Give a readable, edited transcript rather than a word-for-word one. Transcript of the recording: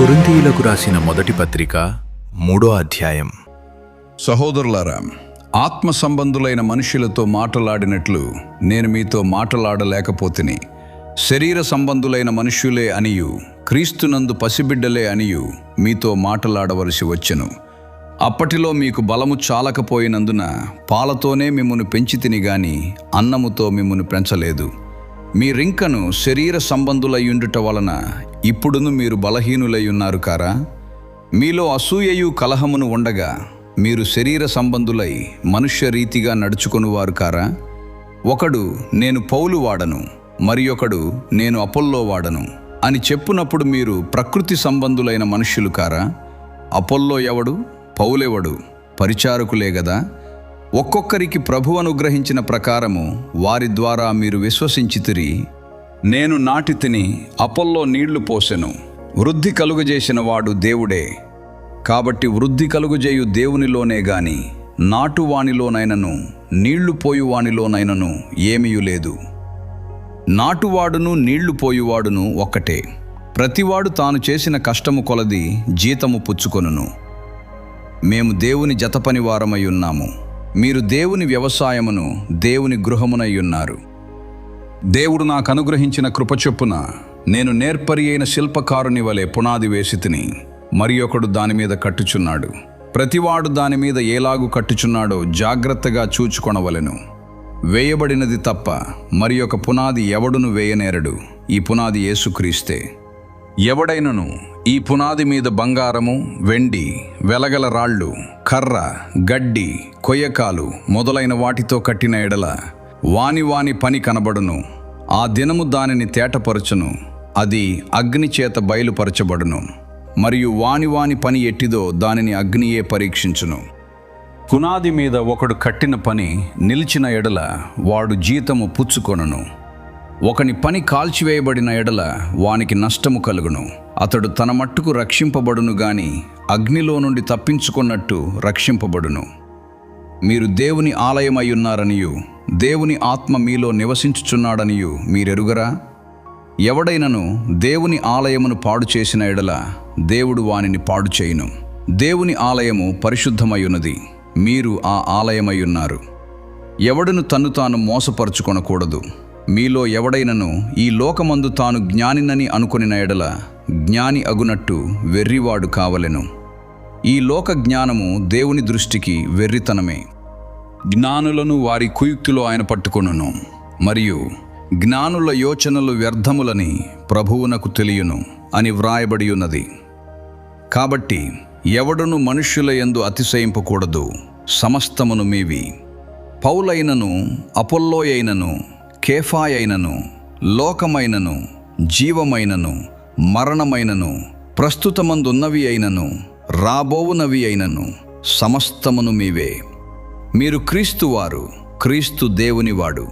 కొరింథీయులకు రాసిన మొదటి పత్రిక 3వ అధ్యాయం. సహోదరులారా, ఆత్మ సంబంధులైన మనుషులతో మాటలాడినట్లు నేను మీతో మాటలాడలేకపోతిని. శరీర సంబంధులైన మనుష్యులే అనియు క్రీస్తునందు పసిబిడ్డలే అనియు మీతో మాటలాడవలసి వచ్చెను. అప్పటిలో మీకు బలము చాలకపోయినందున పాలతోనే మిమ్మును పెంచితిని గాని అన్నముతో మిమ్మును పెంచలేదు. మీరింకను శరీర సంబంధులయ్యుండుట వలన ఇప్పుడును మీరు బలహీనులై ఉన్నారు కారా? మీలో అసూయయు కలహమును ఉండగా మీరు శరీర సంబంధులై మనుష్య రీతిగా నడుచుకొనువారు కారా? ఒకడు నేను పౌలు వాడను, మరి ఒకడు నేను అపొల్లో వాడను అని చెప్పునప్పుడు మీరు ప్రకృతి సంబంధులైన మనుష్యులు కారా? అపొల్లో ఎవడు, పౌలెవడు? పరిచారకులే గదా. ఒక్కొక్కరికి ప్రభు అనుగ్రహించిన ప్రకారము వారి ద్వారా మీరు విశ్వసించితిరి. నేను నాటితిని, అపొల్లో నీళ్లు పోసెను. వృద్ధి కలుగజేసిన వాడు దేవుడే. కాబట్టి వృద్ధి కలుగజేయు దేవునిలోనే గాని నాటువానిలోనైనను నీళ్లు పోయువానిలోనైనను ఏమీయు లేదు. నాటువాడును నీళ్లు పోయువాడును ఒక్కటే. ప్రతివాడు తాను చేసిన కష్టము కొలది జీతము పుచ్చుకొనును. మేము దేవుని జతపని వారమై ఉన్నాము. మీరు దేవుని వ్యవసాయమును, దేవుని గృహమునై ఉన్నారు. దేవుడు నాకు అనుగ్రహించిన కృపచొప్పున నేను నేర్పరి అయిన శిల్పకారుని వలె పునాది వేసితిని, మరి ఒకడు దాని మీద కట్టుచున్నాడు. ప్రతివాడు దాని మీద ఏలాగు కట్టుచున్నాడో జాగ్రత్తగా చూచుకొనవలెను. వేయబడినది తప్ప మరి ఒక పునాది ఎవడును వేయనేరడు. ఈ పునాది యేసుక్రీస్తే. ఎవడైనను ఈ పునాది మీద బంగారము, వెండి, వెలగల రాళ్ళు, కర్ర, గడ్డి, కొయ్యకాలు మొదలైన వాటితో కట్టిన ఎడల వాని పని కనబడును. ఆ దినము దానిని తేటపరచును. అది అగ్ని చేత బయలుపరచబడును. మరియు వాని పని ఎట్టిదో దానిని అగ్నియే పరీక్షించును. పునాది మీద ఒకడు కట్టిన పని నిలిచిన ఎడల వాడు జీతము పుచ్చుకొనును. ఒకని పని కాల్చివేయబడిన ఎడల వానికి నష్టము కలుగును. అతడు తన మట్టుకు రక్షింపబడును గాని అగ్నిలో నుండి తప్పించుకున్నట్టు రక్షింపబడును. మీరు దేవుని ఆలయమై ఉన్నారనియు దేవుని ఆత్మ మీలో నివసించుచున్నాడనియు మీరెరుగరా? ఎవడైనను దేవుని ఆలయమును పాడు చేసిన ఎడల దేవుడు వానిని పాడు చేయును. దేవుని ఆలయము పరిశుద్ధమై ఉన్నది, మీరు ఆ ఆలయమై ఉన్నారు. ఎవడును తన్ను తాను మోసపరుచుకొనకూడదు. మీలో ఎవడైనను ఈ లోకమందు తాను జ్ఞానినని అనుకొనిన ఎడల జ్ఞాని అగునట్టు వెర్రివాడు కావలెను. ఈ లోక జ్ఞానము దేవుని దృష్టికి వెర్రితనమే. జ్ఞానులను వారి కుయుక్తిలో ఆయన పట్టుకొనును, మరియు జ్ఞానుల యోచనలు వ్యర్థములని ప్రభువునకు తెలియను అని వ్రాయబడి ఉన్నది. కాబట్టి ఎవడును మనుష్యుల యందు అతిశయింపకూడదు. సమస్తమును మీవి. పౌలైనను, అపొల్లోయైనను, కేఫాయైనను, లోకమైనను, జీవమైనను, మరణమైనను, ప్రస్తుతమందున్నవి అయినను, రాబోవునవి అయినను సమస్తమును మీవే. మీరు క్రీస్తువారు, క్రీస్తు దేవునివాడు.